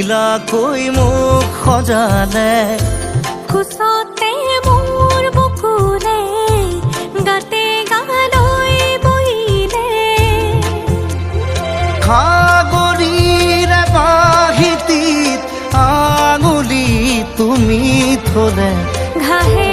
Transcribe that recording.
নীলাকৈ মোক সজালে কোচতে মোৰ বকুলে গাতে গালৈ বহিলে সাগৰীৰে বাহিতিত আঙুলি তুমি থলে ঘাহে